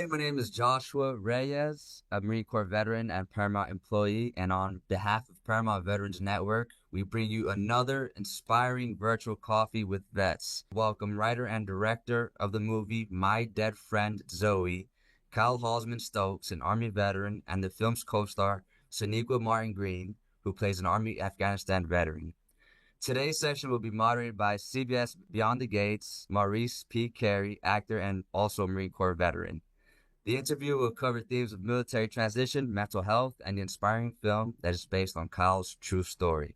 Hey, my name is Joshua Reyes, a Marine Corps veteran and Paramount employee. And on behalf of Paramount Veterans Network, we bring you another inspiring virtual coffee with vets. Welcome writer and director of the movie My Dead Friend Zoe, Kyle Hausmann-Stokes, an Army veteran, and the film's co-star, Sonequa Martin-Green, who plays an Army Afghanistan veteran. Today's session will be moderated by CBS Beyond the Gates, Maurice P. Kerry, actor and also Marine Corps veteran. The interview will cover themes of military transition, mental health, and the inspiring film that is based on Kyle's true story.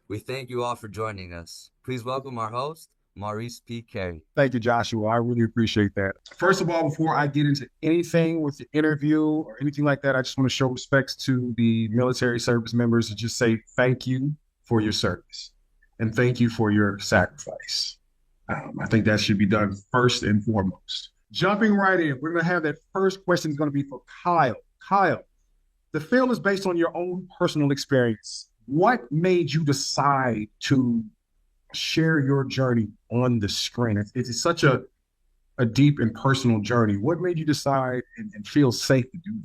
We thank you all for joining us. Please welcome our host, Maurice P. Kerry. Thank you, Joshua. I really appreciate that. First of all, before I get into anything with the interview or anything like that, I just want to show respects to the military service members and just say thank you for your service and thank you for your sacrifice. I think that should be done first and foremost. Jumping right in, we're going to have that first question is going to be for Kyle. Kyle, the film is based on your own personal experience. What made you decide to share your journey on the screen? It's such a deep and personal journey. What made you decide and feel safe to do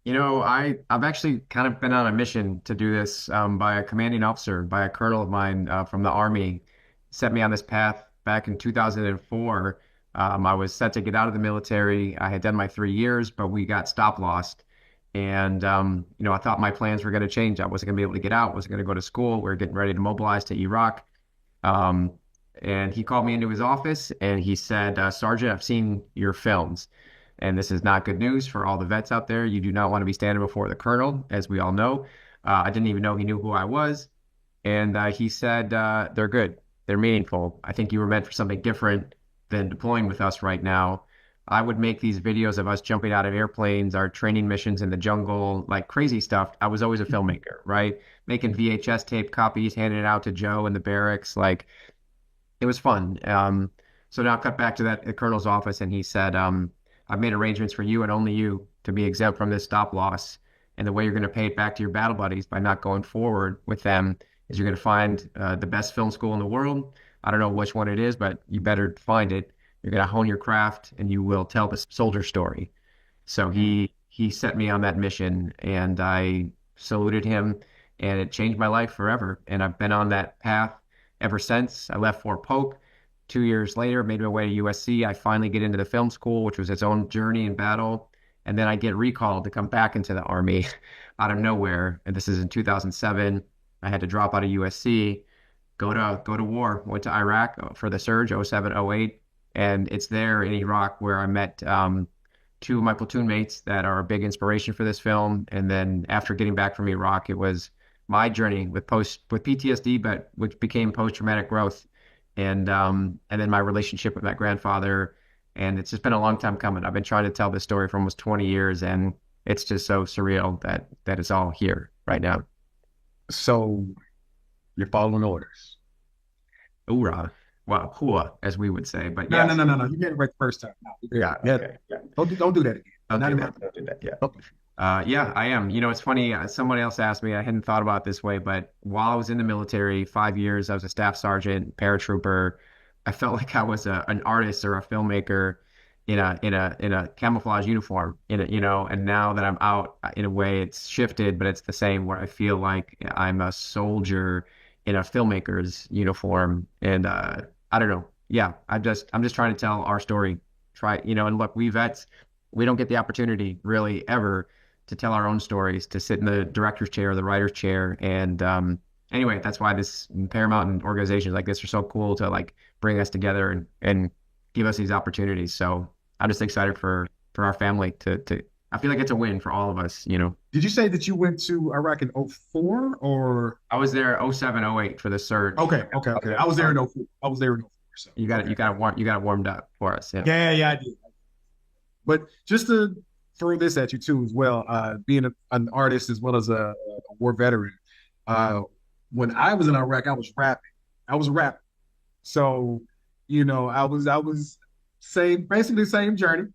that? I've actually kind of been on a mission to do this by a commanding officer, by a colonel of mine from the Army, set me on this path back in 2004. I was set to get out of the military. I had done my 3 years, but we got stop lost. And, I thought my plans were going to change. I wasn't going to be able to get out, wasn't going to go to school. We were getting ready to mobilize to Iraq. And he called me into his office and he said, Sergeant, I've seen your films. And this is not good news for all the vets out there. You do not want to be standing before the colonel, as we all know. I didn't even know he knew who I was. And he said, they're good. They're meaningful. I think you were meant for something different than deploying with us right now. I would make these videos of us jumping out of airplanes, our training missions in the jungle, like crazy stuff. I was always a filmmaker, right? Making VHS tape copies, handing it out to Joe in the barracks. Like, it was fun. So now I cut back to the colonel's office and he said, I've made arrangements for you and only you to be exempt from this stop loss. And the way you're going to pay it back to your battle buddies by not going forward with them is you're going to find the best film school in the world. I don't know which one it is, but you better find it. You're going to hone your craft and you will tell the soldier story. So he set me on that mission and I saluted him and it changed my life forever. And I've been on that path ever since. I left Fort Polk 2 years later, made my way to USC. I finally get into the film school, which was its own journey and battle. And then I get recalled to come back into the Army out of nowhere. And this is in 2007. I had to drop out of USC, go to war, went to Iraq for the surge, 07, 08. And it's there in Iraq where I met two of my platoon mates that are a big inspiration for this film. And then after getting back from Iraq, it was my journey with PTSD, but which became post-traumatic growth. And then my relationship with my grandfather. And it's just been a long time coming. I've been trying to tell this story for almost 20 years, and it's just so surreal that it's all here right now. So you're following orders. Hoorah. Well, hua, as we would say. But No. yes. You get it right the first time. No. Yeah. Okay. Yeah. Don't do that again. Don't do that. Yeah. Okay. Yeah, I am. It's funny. Somebody else asked me, I hadn't thought about it this way, but while I was in the military, 5 years, I was a staff sergeant, paratrooper. I felt like I was an artist or a filmmaker in a camouflage uniform, and now that I'm out, in a way, it's shifted, but it's the same where I feel like I'm a soldier in a filmmaker's uniform. And I don't know. Yeah, I'm just trying to tell our story. And look, we vets, we don't get the opportunity really ever to tell our own stories, to sit in the director's chair or the writer's chair. And anyway, that's why this Paramount and organizations like this are so cool to like bring us together and give us these opportunities. So I'm just excited for our family to I feel like it's a win for all of us, Did you say that you went to Iraq in 04 or? I was there 07, 08 for the surge. Okay. I was there in 04. So you got it warmed up for us. Yeah, I did. But just to throw this at you too as well, being an artist as well as a war veteran, when I was in Iraq, I was rapping. So, I was basically the same journey,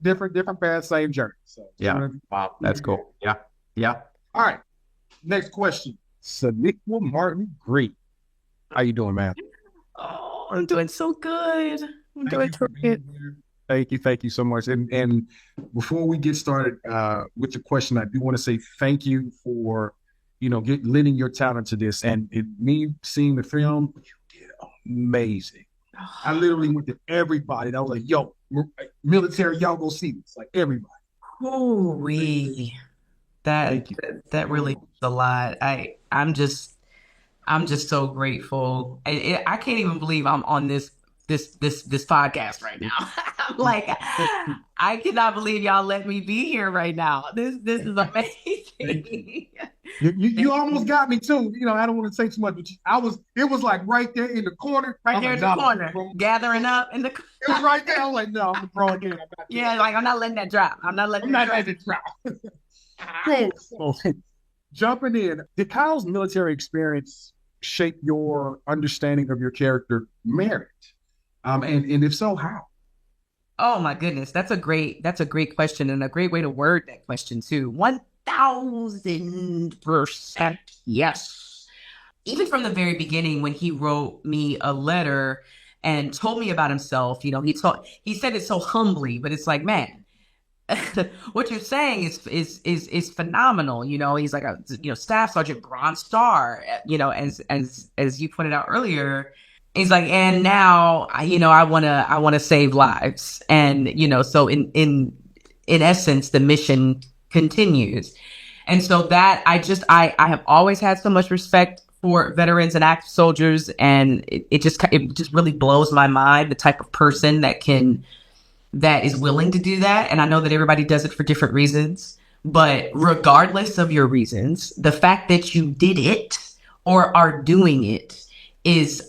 different path, same journey. So yeah, wow, that's cool. Yeah. All right, next question. Sonequa Martin-Green, how you doing, man? Oh, I'm doing so good. I'm doing terrific. Thank you so much. And before we get started with the question, I do want to say thank you for, lending your talent to this. And me seeing the film, you did amazing. I literally went to everybody. And I was like, "Yo, military, y'all go see this!" Like everybody. Ooh-wee. Thank you. That really means a lot. I'm just so grateful. I can't even believe I'm on this podcast right now. I'm like, I cannot believe y'all let me be here right now. This is amazing. You almost got me too. I don't want to say too much, but it was like right there in the corner. Right there in the corner, gathering up in the. It was right there. I was like, no, I'm the pro again. Yeah, like I'm not letting that drop. I'm not letting it drop. Cool. Jumping in, did Kyle's military experience shape your understanding of your character Merritt? And if so, how? Oh my goodness, that's a great question and a great way to word that question too. 1000% yes. Even from the very beginning, when he wrote me a letter and told me about himself, he said it so humbly, but it's like, man, what you're saying is phenomenal. He's like a staff sergeant, Bronze Star. As you pointed out earlier, he's like, and now I wanna save lives, and so in essence, the mission continues, and so that I have always had so much respect for veterans and active soldiers, and it just really blows my mind the type of person that is willing to do that. And I know that everybody does it for different reasons, but regardless of your reasons, the fact that you did it or are doing it is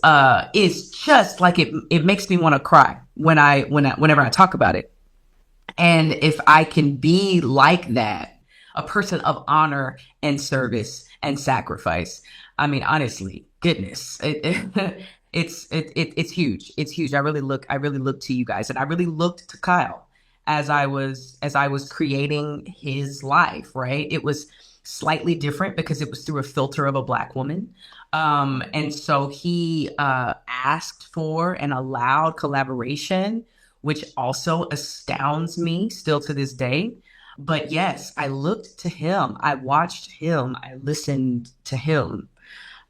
just like it makes me want to cry whenever I talk about it. And if I can be like that, a person of honor and service and sacrifice, I mean, honestly, goodness, it's huge. It's huge. I really look to you guys, and I really looked to Kyle as I was creating his life, right? It was slightly different because it was through a filter of a Black woman. And so he asked for and allowed collaboration, which also astounds me still to this day. But yes, I looked to him. I watched him. I listened to him.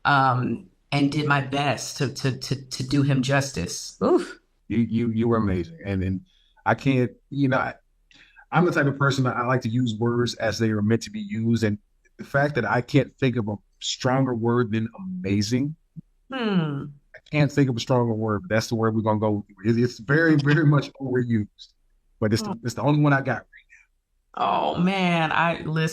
And did my best to do him justice. Oof. You were amazing, and I can't. I'm the type of person that I like to use words as they are meant to be used, and the fact that I can't think of a stronger word than amazing. I can't think of a stronger word, but that's the word we're gonna go with. It's very, very much overused, but it's the only one I got. Oh man, I will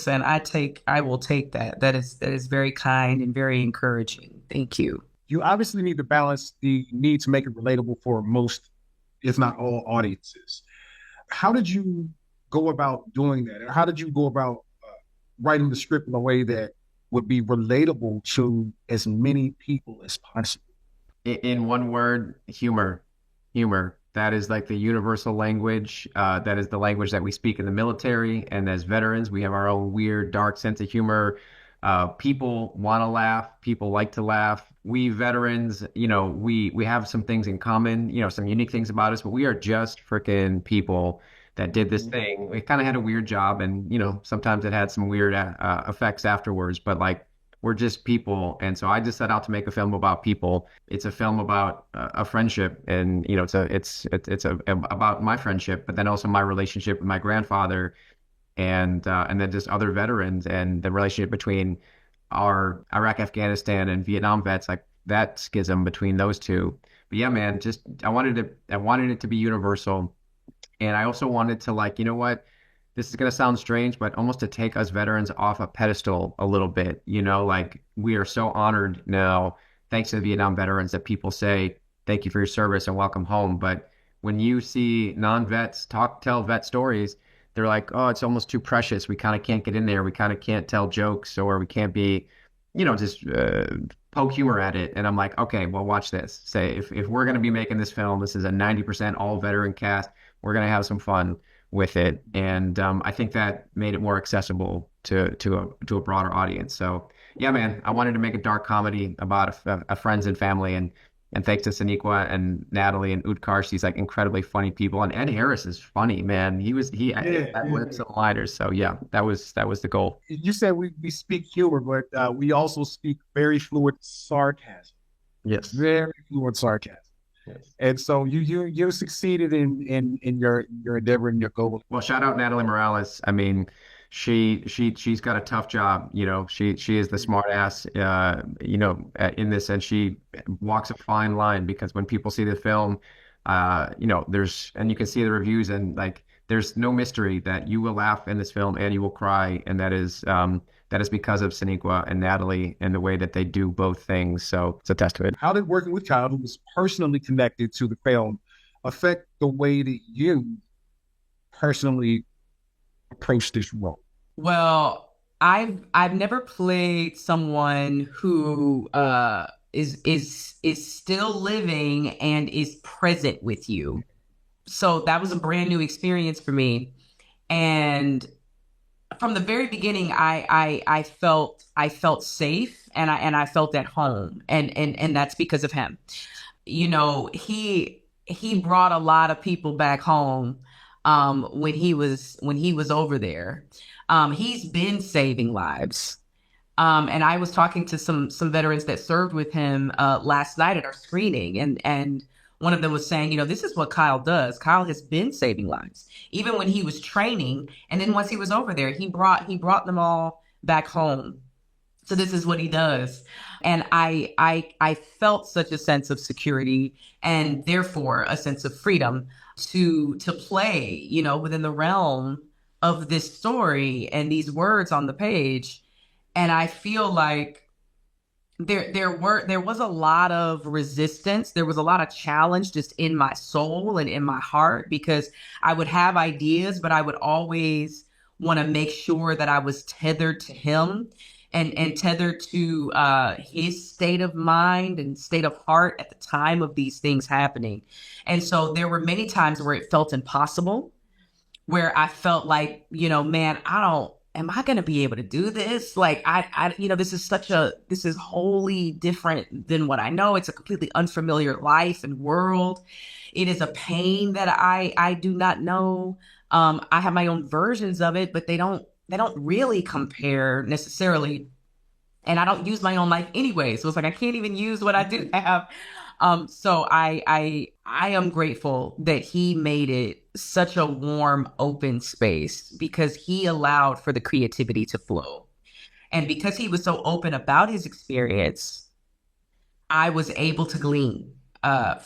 take that. That is very kind and very encouraging. Thank you. You obviously need to balance the need to make it relatable for most, if not all, audiences. How did you go about doing that? Or how did you go about writing the script in a way that would be relatable to as many people as possible? In one word, humor. That is like the universal language. That is the language that we speak in the military. And as veterans, we have our own weird, dark sense of humor. People want to laugh. People like to laugh. We veterans, we have some things in common, some unique things about us, but we are just freaking people that did this thing. We kind of had a weird job, and, sometimes it had some weird effects afterwards, but like, we're just people. And so I just set out to make a film about people. It's a film about a friendship, and it's about my friendship, but then also my relationship with my grandfather, and then just other veterans, and the relationship between our Iraq, Afghanistan, and Vietnam vets, like that schism between those two. But yeah, man, I wanted it to be universal, and I also wanted to, like, this is going to sound strange, but almost to take us veterans off a pedestal a little bit, like we are so honored now, thanks to the Vietnam veterans, that people say, thank you for your service and welcome home. But when you see non-vets tell vet stories, they're like, oh, it's almost too precious. We kind of can't get in there. We kind of can't tell jokes, or we can't be, just poke humor at it. And I'm like, okay, well, watch this. Say, if we're going to be making this film, this is a 90% all veteran cast. We're going to have some fun with it, and I think that made it more accessible to a broader audience. So yeah, man, I wanted to make a dark comedy about a friends and family, and And thanks to Sonequa and Natalie and Utkarsh, these like incredibly funny people. And Ed Harris is funny, man. He had lips and lighters. So yeah, that was the goal. You said we speak humor, but we also speak very fluent sarcasm. Yes. Very fluent sarcasm. Yes. And so you succeeded in your endeavor and your goal. Well, shout out Natalie Morales. I mean, she's got a tough job. You know, she is the smart ass. In this, and she walks a fine line because when people see the film, and you can see the reviews, and like there's no mystery that you will laugh in this film and you will cry, and that is because of Sonequa and Natalie and the way that they do both things. So it's a testament. How did working with Kyle, who was personally connected to the film, affect the way that you personally approach this role? Well, I've never played someone who is still living and is present with you. So that was a brand new experience for me. And from the very beginning, I felt safe and I felt at home, and that's because of him. You know, he brought a lot of people back home when he was over there. He's been saving lives. And I was talking to some veterans that served with him last night at our screening, and one of them was saying, you know, this is what Kyle does. Kyle has been saving lives, even when he was training, and then once he was over there, he brought them all back home. So this is what he does, and I felt such a sense of security and therefore a sense of freedom to play, you know, within the realm of this story and these words on the page. And I feel like there was a lot of resistance. There was a lot of challenge just in my soul and in my heart, because I would have ideas, but I would always want to make sure that I was tethered to him and tethered to his state of mind and state of heart at the time of these things happening. And so there were many times where it felt impossible, where I felt like, you know, man, am I going to be able to do this? Like, this is wholly different than what I know. It's a completely unfamiliar life and world. It is a pain that I do not know. I have my own versions of it, but they don't really compare necessarily. And I don't use my own life anyway. So it's like, I can't even use what I do have. So I am grateful that he made it such a warm, open space, because he allowed for the creativity to flow. And because he was so open about his experience, I was able to glean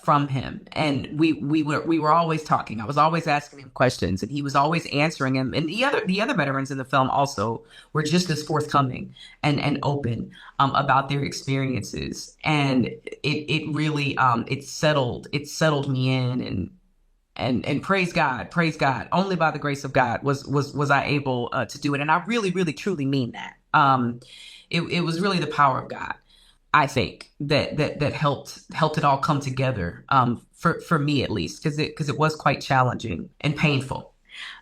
from him. And we were always talking. I was always asking him questions, and he was always answering them. And the other veterans in the film also were just as forthcoming and open about their experiences. And it really it settled me in. And praise God, only by the grace of God was I able to do it. And I really, really, truly mean that. It was really the power of God, I think, that helped it all come together, for me at least, because it was quite challenging and painful.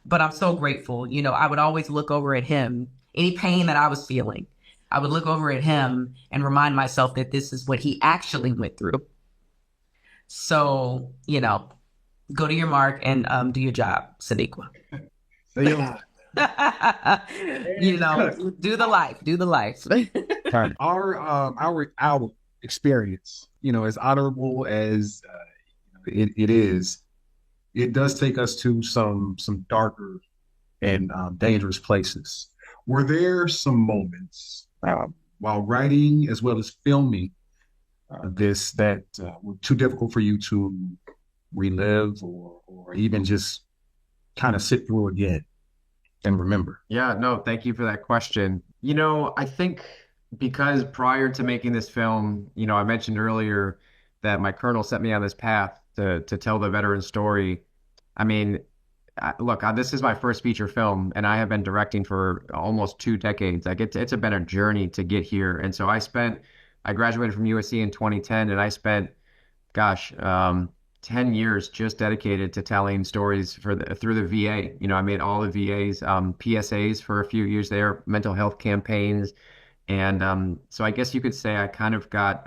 But I'm so grateful. You know, I would always look over at him, any pain that I was feeling, I would look over at him and remind myself that this is what he actually went through. So, you know, go to your mark and do your job, Sonequa. You know, do the life. Our experience, you know, as honorable as it is, it does take us to some darker and dangerous places. Were there some moments while writing as well as filming this that were too difficult for you to relive or even just kind of sit through again and remember? Yeah, no, thank you for that question. You know, I think because prior to making this film, you know, I mentioned earlier that my colonel set me on this path to tell the veteran story. I mean, look, this is my first feature film, and I have been directing for almost 2 decades. Like it's been a journey to get here. And so I graduated from USC in 2010, and I spent, 10 years just dedicated to telling stories through the VA. You know, I made all the VAs, PSAs for a few years there, mental health campaigns. And so I guess you could say I kind of got,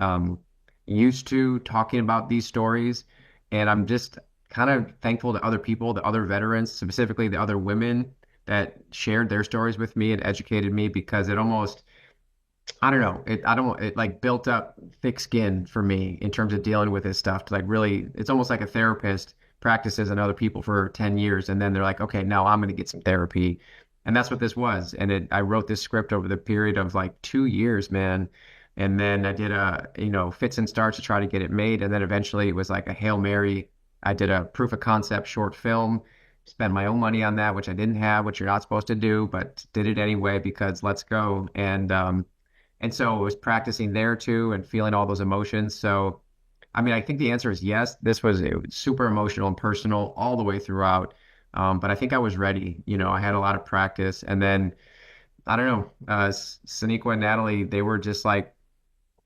used to talking about these stories. And I'm just kind of thankful to other people, the other veterans, specifically the other women that shared their stories with me and educated me, because it almost, I don't know, it like built up thick skin for me in terms of dealing with this stuff to like really, it's almost like a therapist practices on other people for 10 years. And then they're like, okay, now I'm going to get some therapy. And that's what this was. And I wrote this script over the period of like 2 years, man. And then I did fits and starts to try to get it made. And then eventually it was like a Hail Mary. I did a proof of concept short film, spent my own money on that, which I didn't have, which you're not supposed to do, but did it anyway because let's go. And so it was practicing there too and feeling all those emotions. So, I mean, I think the answer is yes. It was super emotional and personal all the way throughout. But I think I was ready. I had a lot of practice. And then, I don't know, Sonequa and Natalie, they were just like,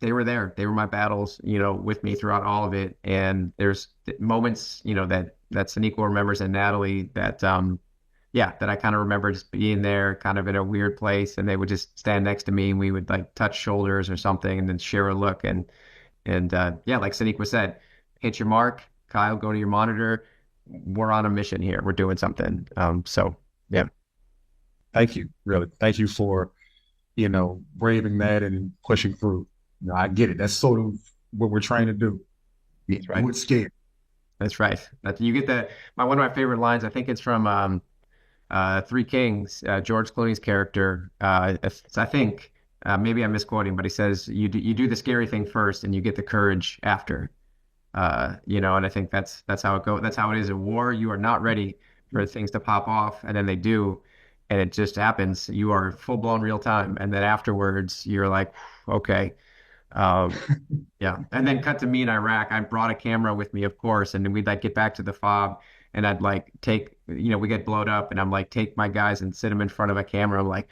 they were there. They were my battles, with me throughout all of it. And there's moments, that Sonequa remembers and Natalie that I kind of remember just being there kind of in a weird place, and they would just stand next to me and we would like touch shoulders or something and then share a look. And like Sonequa said, hit your mark, Kyle, go to your monitor. We're on a mission here. We're doing something. So yeah. Thank you. Really. Thank you for, braving that and pushing through. I get it. That's sort of what we're trying to do. That's right. We're scared. That's right. You get one of my favorite lines. I think it's from Three Kings, George Clooney's character. I think maybe I'm misquoting, but he says you do the scary thing first, and you get the courage after. And I think that's how it goes. That's how it is in war. You are not ready for things to pop off, and then they do, and it just happens. You are full blown real time, and then afterwards, you're like, okay. Yeah. And then cut to me in Iraq. I brought a camera with me, of course, and then we'd like get back to the fob, and I'd like take, we get blowed up, and I'm like, take my guys and sit them in front of a camera. I'm like,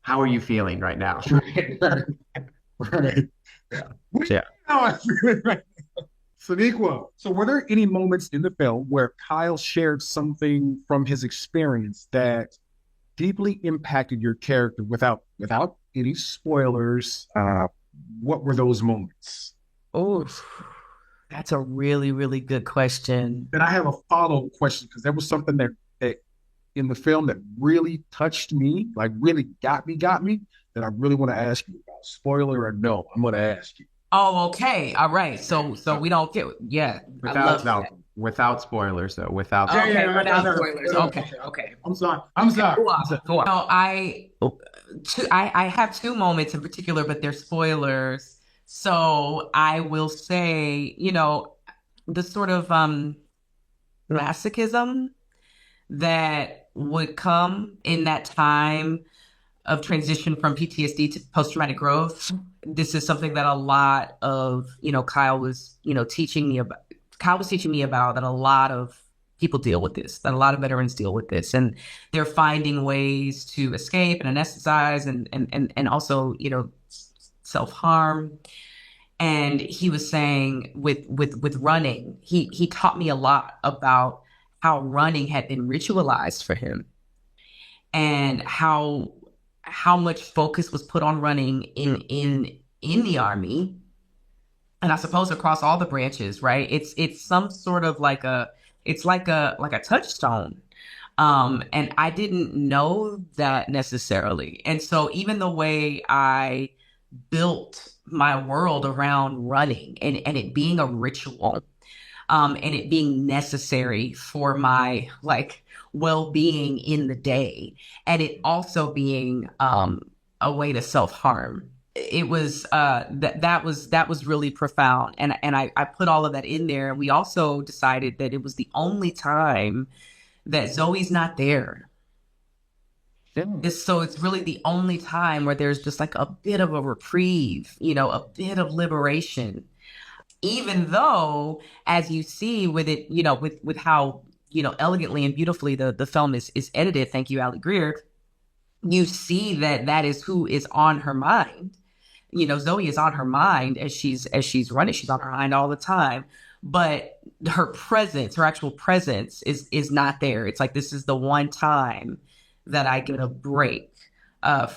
how are you feeling right now? Right. Yeah. How I feel right now. Sonequa. So were there any moments in the film where Kyle shared something from his experience that deeply impacted your character without any spoilers? What were those moments? Oh, that's a really, really good question. Then I have a follow-up question, because there was something that in the film that really touched me, like really got me, that I really want to ask you about. Spoiler or no, I'm going to ask you. Oh, okay. All right. So we don't get, Without spoilers, though. Without spoilers. Okay. I'm sorry. Go on. No, I have two moments in particular, but they're spoilers. So I will say, the sort of masochism that would come in that time of transition from PTSD to post-traumatic growth. This is something that a lot of, Kyle was teaching me about. Kyle was teaching me about that a lot of people deal with this, that a lot of veterans deal with this, and they're finding ways to escape and anesthetize and also, self-harm. And he was saying with running, he taught me a lot about how running had been ritualized for him, and how much focus was put on running in the Army, and I suppose across all the branches, right? It's some sort of like a touchstone. And I didn't know that necessarily. And so even the way I built my world around running and it being a ritual, and it being necessary for my well-being in the day, and it also being a way to self-harm. It was that was really profound, and I put all of that in there. And we also decided that it was the only time that Zoe's not there. So it's really the only time where there's just like a bit of a reprieve, a bit of liberation. Even though, as you see with it, with how elegantly and beautifully the film is edited. Thank you, Ali Greer. You see that is who is on her mind. Zoe is on her mind as she's running. She's on her mind all the time, but her actual presence is not there. It's like, this is the one time that I get a break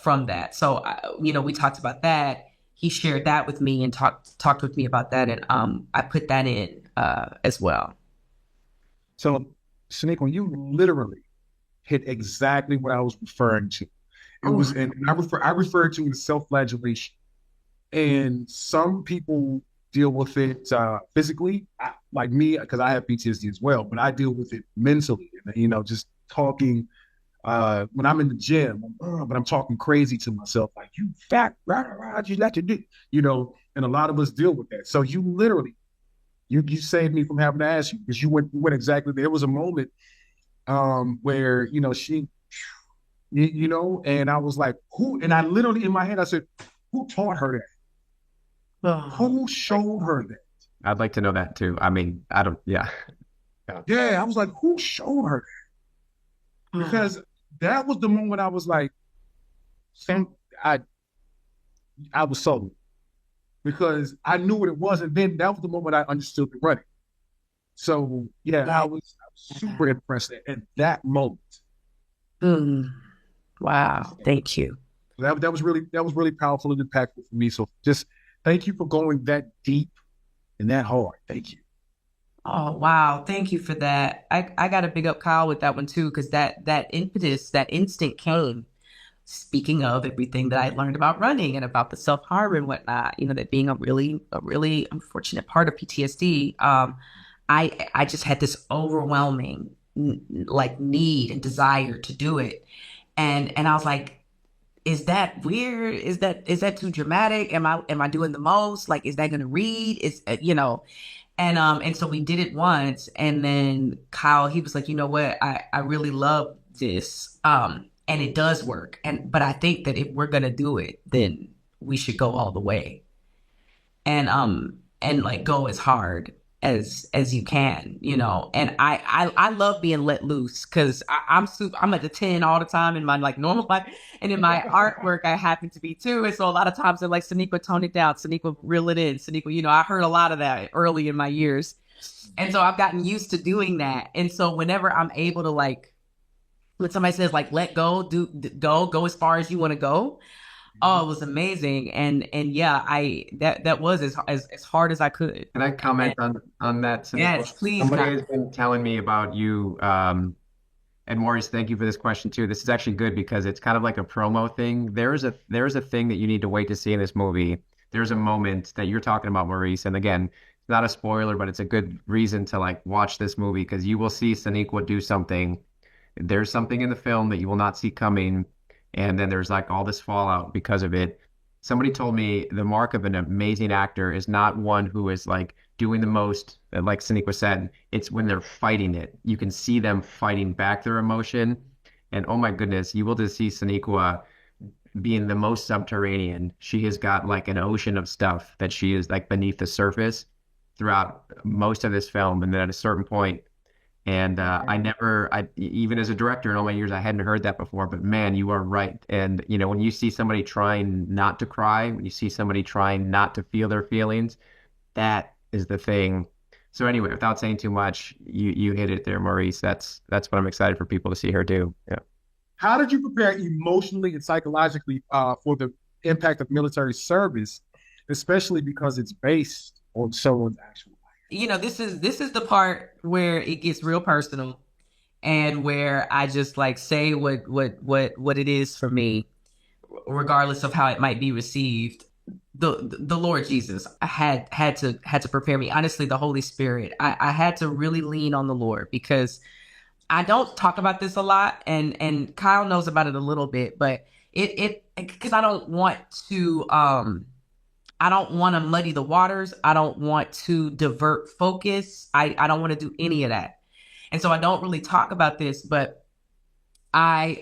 from that. So, we talked about that. he shared that with me and talked with me about that, and I put that in as well. So, Sonequa, you literally hit exactly what I was referring to. It was, and I refer to it as self-flagellation. And some people deal with it physically, like me, because I have PTSD as well, but I deal with it mentally. You know, just talking when I'm in the gym, but I'm talking crazy to myself, like, you fat, you let you do, you know, and a lot of us deal with that. So you literally, you saved me from having to ask you, because you went exactly, there was a moment where, you know, you know, and I was like, who, and I literally in my head, I said, who taught her that? Who showed her that? I'd like to know that too. I mean, I don't, yeah. Yeah, I was like, who showed her that? Because that was the moment I was like, I was sold. Because I knew what it was, and then that was the moment I understood the running. So yeah, I was super impressed at that moment. Wow, thank you. That was really powerful and impactful for me. So just thank you for going that deep and that hard. Thank you. Oh, wow. Thank you for that. I got to big up Kyle with that one too, because that impetus, that instinct came. Speaking of everything that I learned about running and about the self-harm and whatnot, you know, that being a really unfortunate part of PTSD, I just had this overwhelming like need and desire to do it. And I was like, is that weird? Is that too dramatic? Am I doing the most? Like, is that going to read? Is, you know, and so we did it once, and then Kyle, he was like, you know what, I really love this, and it does work, but I think that if we're gonna do it, then we should go all the way, and like go as hard as you can, you know. And I love being let loose, because I'm at the 10 all the time in my like normal life, and in my artwork I happen to be too. And so a lot of times they're like, Sonequa, tone it down, Sonequa, reel it in, Sonequa, you know, I heard a lot of that early in my years, and so I've gotten used to doing that. And so whenever I'm able to, like, when somebody says like let go, go as far as you want to go. Oh, it was amazing. And yeah, that was as hard as I could. Can I comment on that? Yes, please. Somebody has been telling me about you, and Maurice, thank you for this question too. This is actually good because it's kind of like a promo thing. There is a thing that you need to wait to see in this movie. There's a moment that you're talking about, Maurice, and again, it's not a spoiler, but it's a good reason to like watch this movie, because you will see Sonequa do something. There's something in the film that you will not see coming, and then there's like all this fallout because of it. Somebody told me the mark of an amazing actor is not one who is like doing the most, like Sonequa said, it's when they're fighting it. You can see them fighting back their emotion. And oh my goodness, you will just see Sonequa being the most subterranean. She has got like an ocean of stuff that she is like beneath the surface throughout most of this film. And then at a certain point, and even as a director in all my years, I hadn't heard that before, but man, you are right. And, you know, when you see somebody trying not to cry, when you see somebody trying not to feel their feelings, that is the thing. So anyway, without saying too much, you hit it there, Maurice. That's what I'm excited for people to see her do. Yeah. How did you prepare emotionally and psychologically for the impact of military service, especially because it's based on someone's actual life? You know, this is the part where it gets real personal, and where I just like say what it is for me, regardless of how it might be received. The Lord Jesus had to prepare me. Honestly, the Holy Spirit. I had to really lean on the Lord, because I don't talk about this a lot, and Kyle knows about it a little bit, but because I don't want to muddy the waters. I don't want to divert focus. I don't want to do any of that. And so I don't really talk about this, but I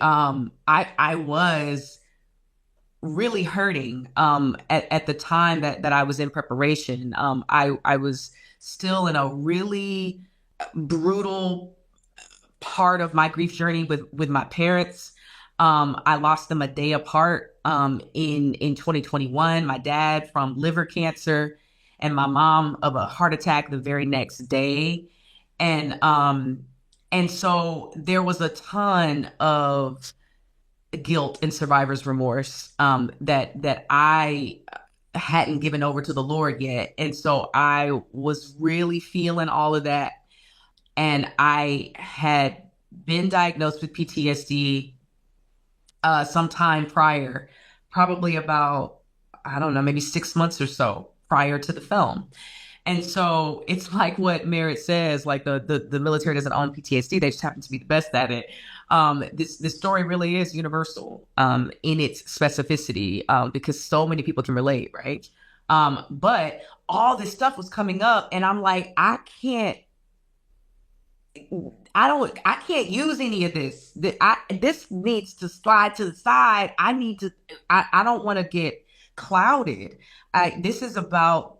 was really hurting at the time that I was in preparation. I was still in a really brutal part of my grief journey with my parents. I lost them a day apart in 2021. My dad from liver cancer, and my mom of a heart attack the very next day. And so there was a ton of guilt and survivor's remorse that I hadn't given over to the Lord yet. And so I was really feeling all of that. And I had been diagnosed with PTSD sometime prior, probably about, I don't know, maybe 6 months or so prior to the film. And so it's like what Merritt says, like the military doesn't own PTSD. They just happen to be the best at it. This story really is universal in its specificity because so many people can relate, right? But all this stuff was coming up and I'm like, I can't use any of this. This needs to slide to the side. I don't want to get clouded. This is about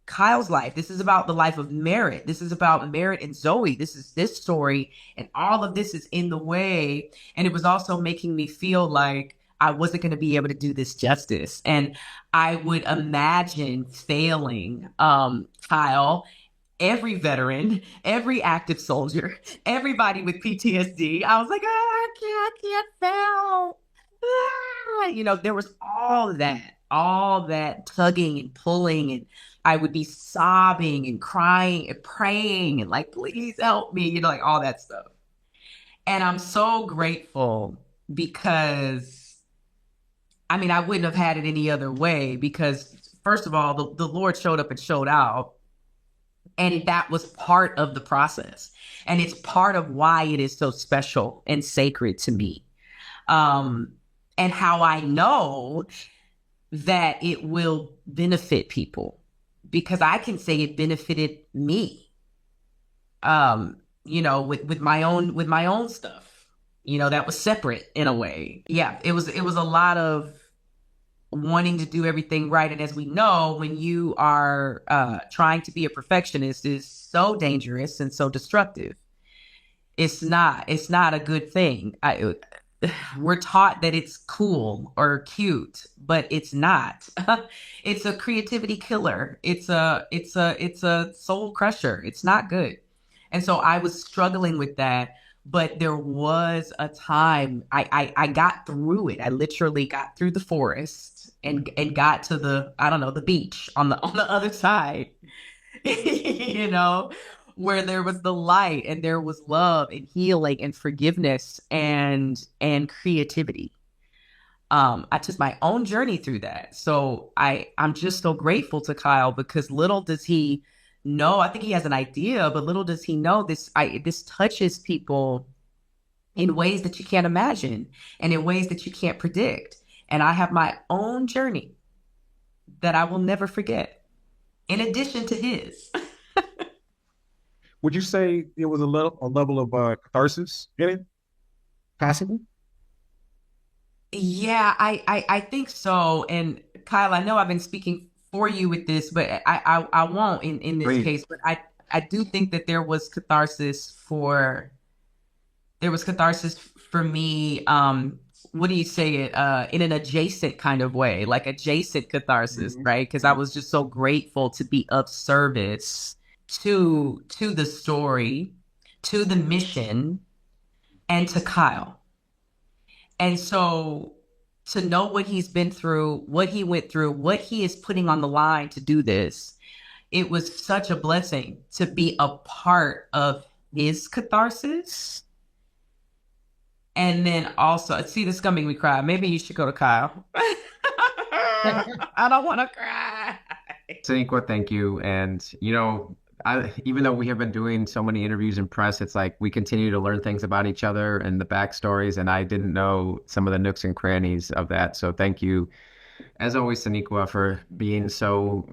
Kyle's life. This is about the life of Merritt. This is about Merritt and Zoe. This is this story. And all of this is in the way. And it was also making me feel like I wasn't going to be able to do this justice. And I would imagine failing Kyle, every veteran, every active soldier, everybody with PTSD. I was like, oh, I can't fail. There was all that tugging and pulling, and I would be sobbing and crying and praying and like, please help me, like all that stuff. And I'm so grateful because, I mean, I wouldn't have had it any other way because, first of all, the Lord showed up and showed out. And that was part of the process. And it's part of why it is so special and sacred to me. And how I know that it will benefit people, because I can say it benefited me, with my own stuff, that was separate in a way. Yeah, it was a lot of wanting to do everything right. And as we know, when you are trying to be a perfectionist is so dangerous and so destructive. It's not a good thing. We're taught that it's cool or cute, but it's not. It's a creativity killer. It's a soul crusher. It's not good. And so I was struggling with that. But there was a time I got through it. I literally got through the forest and got to the beach on the other side, where there was the light and there was love and healing and forgiveness and creativity. I took my own journey through that. So I'm just so grateful to Kyle, because little does he know, I think he has an idea, but little does he know this touches people in ways that you can't imagine and in ways that you can't predict. And I have my own journey that I will never forget, in addition to his. Would you say it was a level of catharsis in it? Possible? Yeah, I think so. And Kyle, I know I've been speaking for you with this, but I won't in this Please. case. But I do think that there was catharsis for me. What do you say it in an adjacent kind of way, like adjacent catharsis, right? Because I was just so grateful to be of service to the story, to the mission, and to Kyle. And so to know what he's been through, what he went through, what he is putting on the line to do this, it was such a blessing to be a part of his catharsis. And then also, see, this is gonna make me cry. Maybe you should go to Kyle. I don't want to cry. Sonequa, thank you. And, even though we have been doing so many interviews and press, it's like we continue to learn things about each other and the backstories. And I didn't know some of the nooks and crannies of that. So thank you, as always, Sonequa, for being so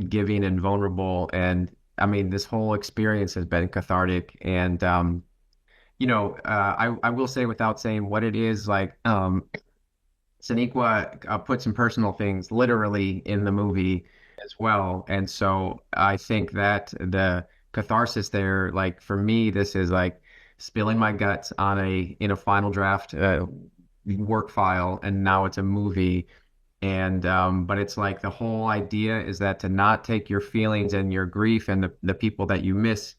giving and vulnerable. And I mean, this whole experience has been cathartic. And, I will say, without saying what it is, like, Sonequa put some personal things literally in the movie as well. And so I think that the catharsis there, like for me, this is like spilling my guts in a final draft work file, and now it's a movie. And but it's like the whole idea is that to not take your feelings and your grief and the people that you miss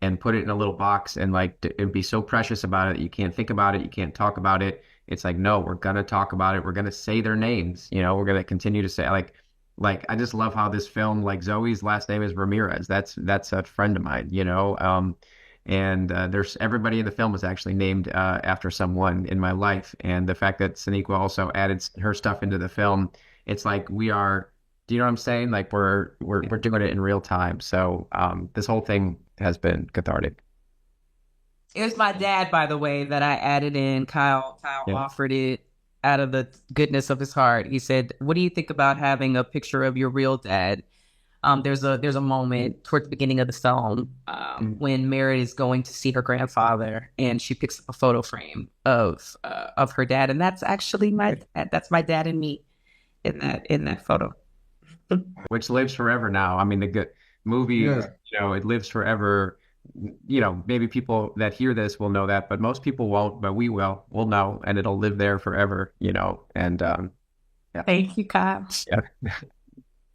and put it in a little box and and be so precious about it that you can't think about it, you can't talk about it. It's like, no, we're gonna talk about it. We're gonna say their names. We're gonna continue to say, like, like I just love how this film, like Zoe's last name is Ramirez. That's a friend of mine, you know. And there's everybody in the film is actually named after someone in my life. And the fact that Sonequa also added her stuff into the film, it's like we are. Do you know what I'm saying? Like we're doing it in real time. So this whole thing has been cathartic. It was my dad, by the way, that I added in. Kyle Yeah. offered it out of the goodness of his heart. He said, "What do you think about having a picture of your real dad?" There's a moment towards the beginning of the film when Mary is going to see her grandfather, and she picks up a photo frame of her dad, and that's actually my dad. That's my dad and me in that photo. Which lives forever now. I mean, the good movie, Yeah. you know, it lives forever. You know, maybe people that hear this will know that, but most people won't, but we will. We'll know, and it'll live there forever, you know. And Thank you, Kyle. yeah.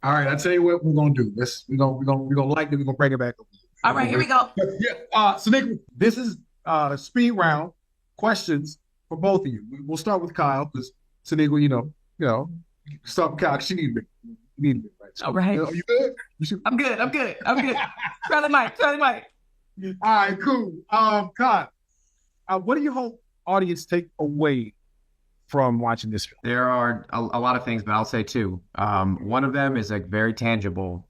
All right, I tell you what we're gonna do. We're gonna like it. We're gonna bring it back. All right, here we go. Yeah. So Nick, this is speed round questions for both of you. We'll start with Kyle because Sonequa, start with Kyle. 'Cause she needs me, right? So, All right. Are you good? I'm good. Try the mic. All right, cool. Kyle, what do you hope audience take away from watching this film? There are a lot of things, but I'll say two. One of them is like very tangible.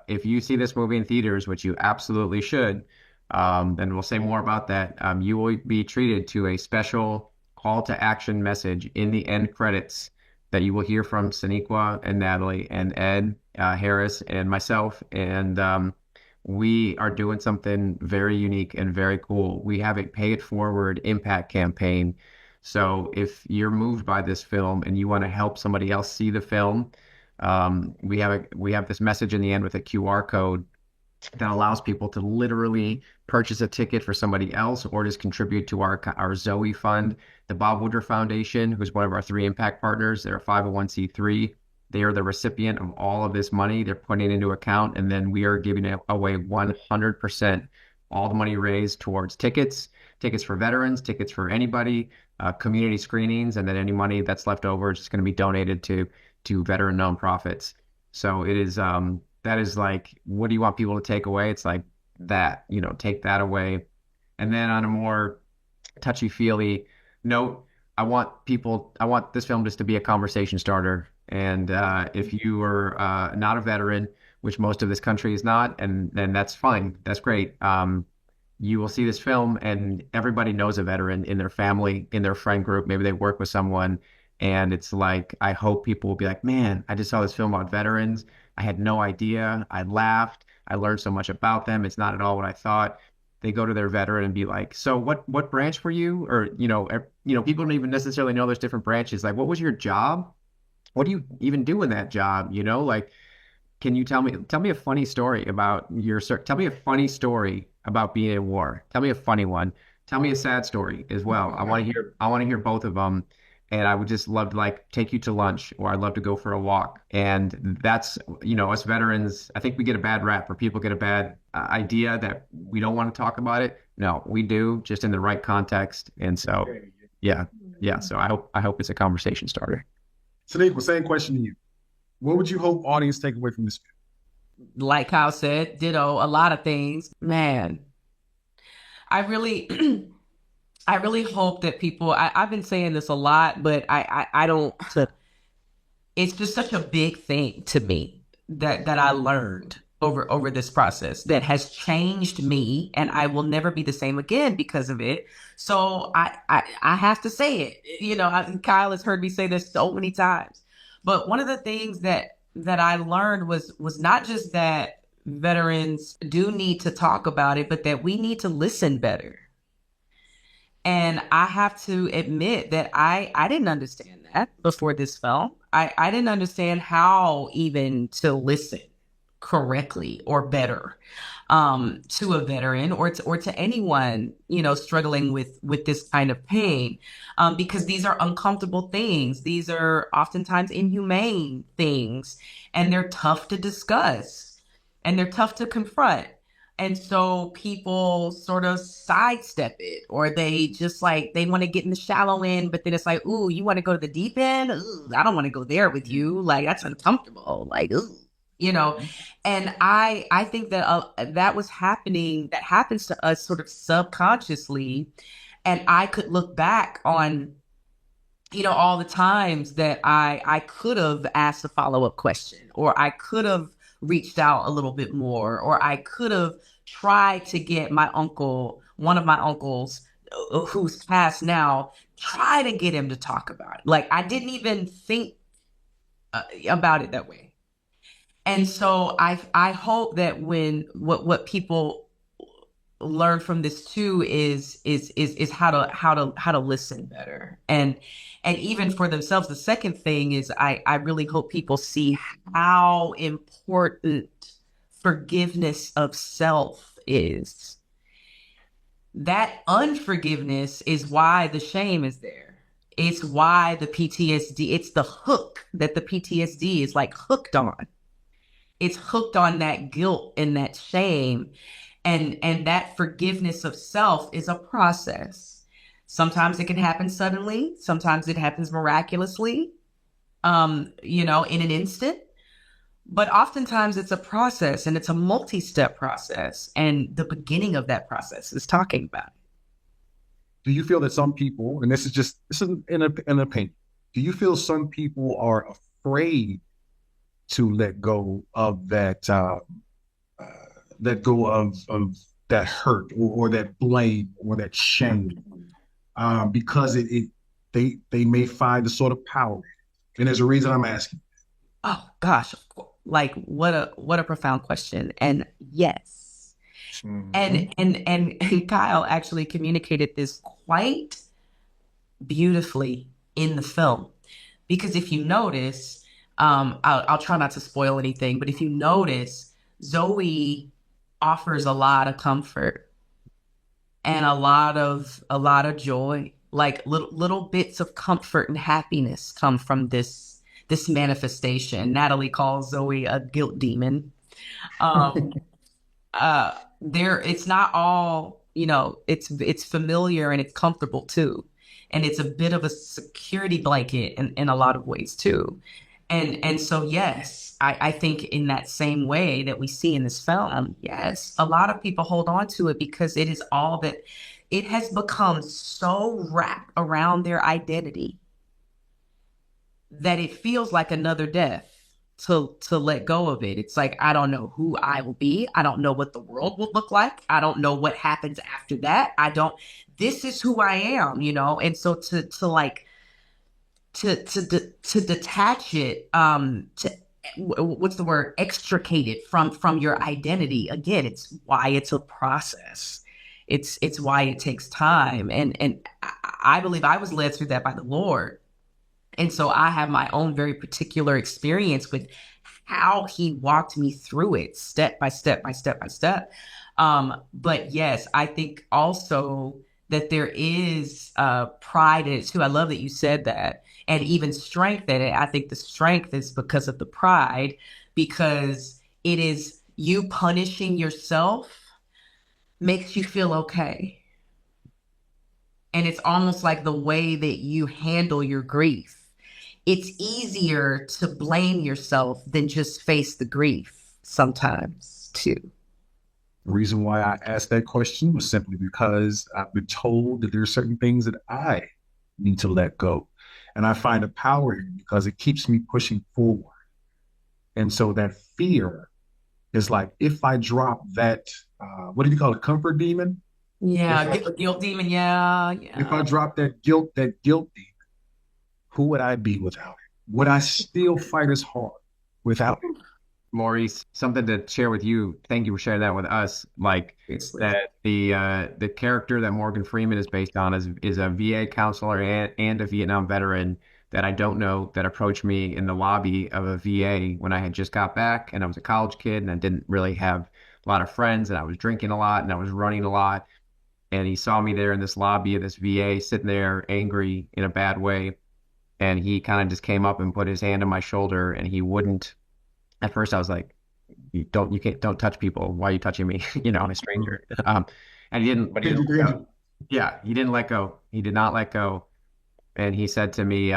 If you see this movie in theaters, which you absolutely should, then we'll say more about that. You will be treated to a special call to action message in the end credits that you will hear from Sonequa and Natalie and Ed Harris and myself. And we are doing something very unique and very cool. We have a pay it forward impact campaign. So if you're moved by this film and you want to help somebody else see the film, we have this message in the end with a QR code that allows people to literally purchase a ticket for somebody else or just contribute to our Zoe fund. The Bob Woodruff Foundation, who's one of our 3 impact partners, they're a 501c3. They are the recipient of all of this money. They're putting it into account, and then we are giving it away 100%. All the money raised towards tickets for veterans, tickets for anybody, community screenings, and then any money that's left over is just going to be donated to veteran nonprofits. So it is that is like, what do you want people to take away? It's like that, take that away. And then on a more touchy-feely note, I want this film just to be a conversation starter. And if you are not a veteran, which most of this country is not, and then that's fine. That's great. You will see this film and everybody knows a veteran in their family, in their friend group. Maybe they work with someone. And it's like, I hope people will be like, man, I just saw this film about veterans. I had no idea. I laughed. I learned so much about them. It's not at all what I thought. They go to their veteran and be like, so what branch were you? Or, people don't even necessarily know there's different branches. Like, what was your job? What do you even do in that job? Like, can you tell me a funny story about tell me a funny story about being in war. Tell me a funny one. Tell me a sad story as well. I want to hear both of them. And I would just love to take you to lunch, or I'd love to go for a walk. And that's, us veterans, I think we get a bad rap, or people get a bad idea that we don't want to talk about it. No, we do, just in the right context. And so, yeah. So I hope it's a conversation starter. Sonequa, same question to you. What would you hope audience take away from this film? Like Kyle said, ditto, a lot of things. Man, I really hope that people, I've been saying this a lot, but I don't, it's just such a big thing to me that I learned over this process that has changed me, and I will never be the same again because of it. So I have to say it. Kyle has heard me say this so many times, but one of the things that I learned was not just that veterans do need to talk about it, but that we need to listen better. And I have to admit that I didn't understand that before this film. I didn't understand how even to listen correctly or better to a veteran or to anyone, struggling with this kind of pain, because these are uncomfortable things. These are oftentimes inhumane things, and they're tough to discuss and they're tough to confront. And so people sort of sidestep it, or they just like, they want to get in the shallow end, but then it's like, ooh, you want to go to the deep end? Ooh, I don't want to go there with you. Like, that's uncomfortable. Like, ooh, you know. And I think that that was happening, that happens to us sort of subconsciously. And I could look back on, all the times that I could have asked a follow-up question, or I could have reached out a little bit more, or I could have tried to get my uncle, one of my uncles, who's passed now, try to get him to talk about it. Like, I didn't even think about it that way. And so I hope that when what people learn from this too is how to listen better, and even for themselves. The second thing is I really hope people see how important forgiveness of self is. That unforgiveness is why the shame is there. It's why the PTSD, it's the hook that the PTSD is like hooked on. It's hooked on that guilt and that shame. And that forgiveness of self is a process. Sometimes it can happen suddenly. Sometimes it happens miraculously, in an instant. But oftentimes it's a process, and it's a multi-step process. And the beginning of that process is talking about it. Do you feel that some people, and this is an opinion, do you feel some people are afraid to let go of that, let go of that hurt, or that blame, or that shame, because they may find a sort of power? And there's a reason I'm asking. Oh gosh, like what a profound question. And yes. Mhm. And Kyle actually communicated this quite beautifully in the film, because if you notice, I'll try not to spoil anything, but if you notice, Zoe offers a lot of comfort and a lot of joy. Like little bits of comfort and happiness come from this manifestation. Natalie calls Zoe a guilt demon. Um, it's not all, it's familiar and it's comfortable too. And it's a bit of a security blanket in a lot of ways too. And so, yes, I think in that same way that we see in this film, yes, a lot of people hold on to it because it is all that it has become so wrapped around their identity that it feels like another death to let go of it. It's like, I don't know who I will be. I don't know what the world will look like. I don't know what happens after that. This is who I am, And so to detach it, what's the word? Extricate it from your identity. Again, it's why it's a process. It's why it takes time. And I believe I was led through that by the Lord. And so I have my own very particular experience with how he walked me through it, step by step by step by step. But yes, I think also that there is pride in it too. I love that you said that, and even strength in it. I think the strength is because of the pride, because it is you punishing yourself makes you feel okay. And it's almost like the way that you handle your grief. It's easier to blame yourself than just face the grief sometimes too. The reason why I asked that question was simply because I've been told that there are certain things that I need to let go. And I find a power in it because it keeps me pushing forward. And so that fear is like, if I drop that, what do you call it? Comfort demon? Yeah, guilt demon. Yeah, If I yeah. drop that guilt demon, who would I be without it? Would I still fight as hard without it? Maurice, something to share with you. Thank you for sharing that with us. Like Seriously. that the character that Morgan Freeman is based on is a VA counselor and a Vietnam veteran that I don't know, that approached me in the lobby of a VA when I had just got back, and I was a college kid and I didn't really have a lot of friends, and I was drinking a lot and I was running a lot. And he saw me there in this lobby of this VA, sitting there angry in a bad way. And he kind of just came up and put his hand on my shoulder, and he wouldn't. At first, I was like, don't touch people. Why are you touching me? I'm a stranger. And he didn't, but he Thank you, didn't let thank go. Yeah, he didn't let go. He did not let go. And he said to me,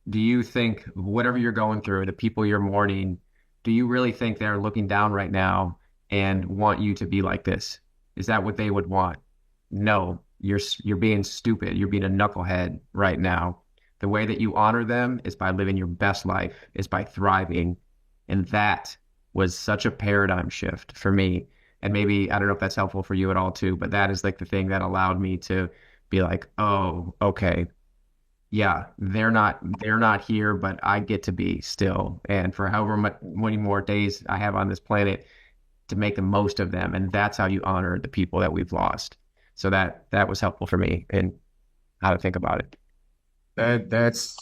do you think whatever you're going through, the people you're mourning, do you really think they're looking down right now and want you to be like this? Is that what they would want? No, you're being stupid. You're being a knucklehead right now. The way that you honor them is by living your best life, is by thriving. And that was such a paradigm shift for me. And maybe, I don't know if that's helpful for you at all too, but that is like the thing that allowed me to be like, oh, okay, yeah, they're not here, but I get to be still. And for however many more days I have on this planet to make the most of them. And that's how you honor the people that we've lost. So that was helpful for me and how to think about it. That's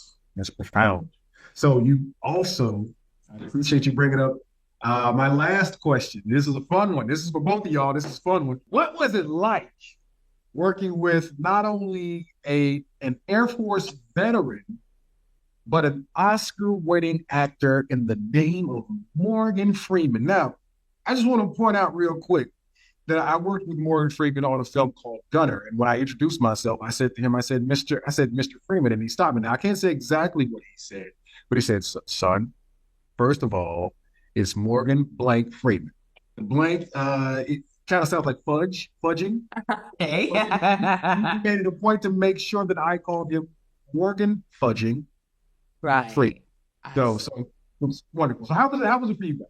profound. So you also, I appreciate you bringing up my last question. This is a fun one. This is for both of y'all. This is a fun one. What was it like working with not only an Air Force veteran, but an Oscar-winning actor in the name of Morgan Freeman? Now, I just want to point out real quick that I worked with Morgan Freeman on a film called Gunner. And when I introduced myself, I said to him, I said, Mr. Freeman, and he stopped me. Now, I can't say exactly what he said, but he said, son, first of all, it's Morgan blank Freeman. The blank, it kind of sounds like fudging. Hey. He made it a point to make sure that I called him Morgan fudging Right. Freeman. So it was wonderful. So how was it for you guys?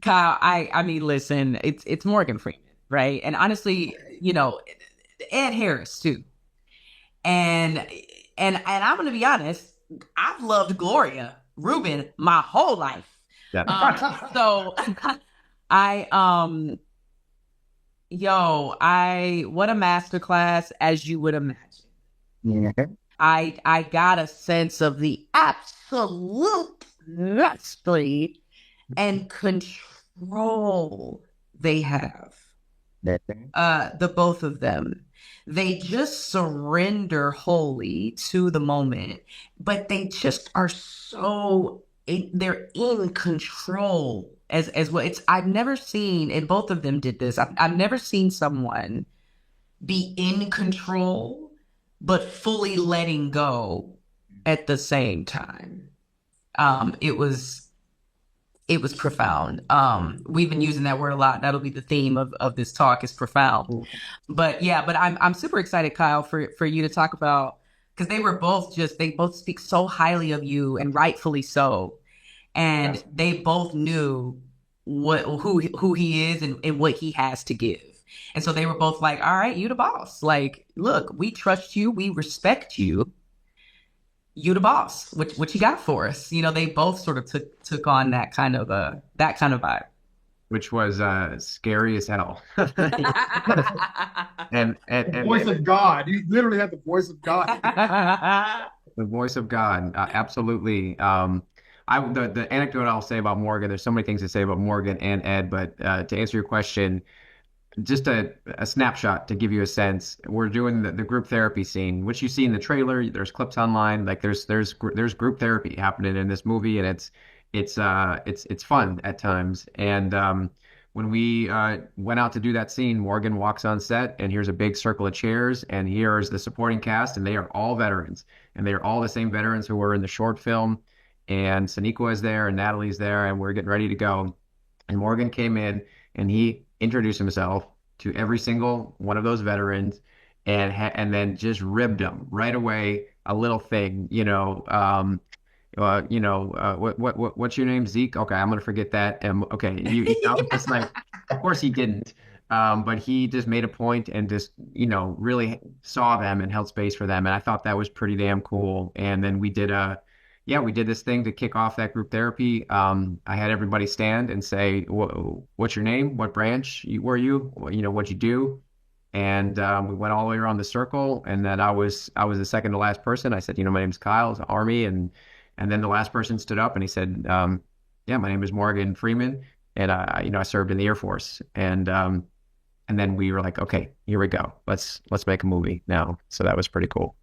Kyle, I mean, listen, it's Morgan Freeman, right? And honestly, Ed Harris too. And I'm gonna be honest, I've loved Gloria Reuben my whole life. Yeah. So what a masterclass, as you would imagine. Yeah. I got a sense of the absolute mastery and control they have. The both of them. They just surrender wholly to the moment, but they just are they're in control as well. I've never seen, and both of them did this. I've never seen someone be in control but fully letting go at the same time. It was profound. We've been using that word a lot. That'll be the theme of this talk, is profound. But I'm super excited, Kyle, for you to talk about, because they both speak so highly of you, and rightfully so. And they both knew who he is and what he has to give. And so they were both like, all right, you the boss. Like, look, we trust you. We respect you. You the boss. What you got for us? They both sort of took on that kind of vibe, Which was scary as hell. and The voice of God. You literally had the voice of God. The voice of God, absolutely. The anecdote I'll say about Morgan, there's so many things to say about Morgan and Ed, but to answer your question, just a snapshot to give you a sense. We're doing the group therapy scene, which you see in the trailer. There's clips online. Like there's group therapy happening in this movie, and it's fun at times. And when we went out to do that scene, Morgan walks on set, and here's a big circle of chairs, and here's the supporting cast, and they are all veterans, and they are all the same veterans who were in the short film. And Sonequa is there, and Natalie's there, and we're getting ready to go. And Morgan came in, and he introduced himself to every single one of those veterans, and then just ribbed them right away. A little thing, what's your name, Zeke? Okay, I'm gonna forget that. Okay, it's like, of course he didn't, but he just made a point and just really saw them and held space for them, and I thought that was pretty damn cool. And then we did this thing to kick off that group therapy. I had everybody stand and say, what's your name? What branch were you? What'd you do? And we went all the way around the circle. And then I was the second to last person. I said, my name's Kyle, it's Army. And then the last person stood up and he said, yeah, my name is Morgan Freeman. And I served in the Air Force. And then we were like, okay, here we go. Let's make a movie now. So that was pretty cool.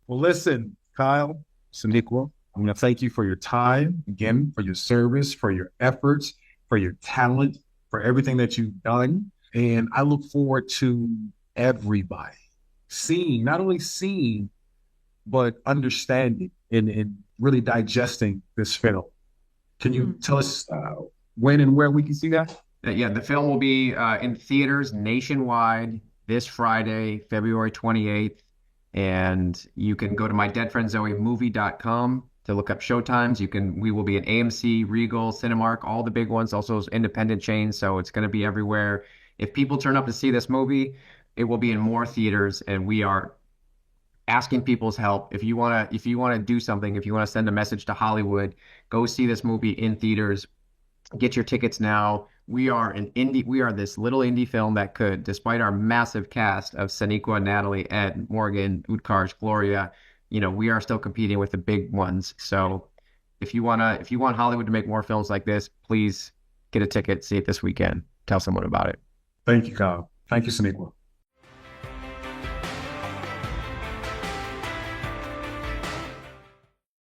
Well, listen, Kyle, Sonequa, I'm going to thank you for your time, again, for your service, for your efforts, for your talent, for everything that you've done. And I look forward to everybody seeing, not only seeing, but understanding and really digesting this film. Can you tell us when and where we can see that? Yeah, the film will be in theaters nationwide this Friday, February 28th. And you can go to my deadfriendzoemovie.com to look up showtimes. We will be at AMC, Regal, Cinemark, all the big ones, also independent chains. So it's going to be everywhere. If people turn up to see this movie, it will be in more theaters, and we are asking people's help. If you want to do something, if you want to send a message to Hollywood, go see this movie in theaters. Get your tickets now. We are this little indie film that could, despite our massive cast of Sonequa, Natalie, Ed, Morgan, Utkarsh, Gloria, we are still competing with the big ones. So if you want Hollywood to make more films like this, please get a ticket, see it this weekend. Tell someone about it. Thank you, Kyle. Thank you, Sonequa.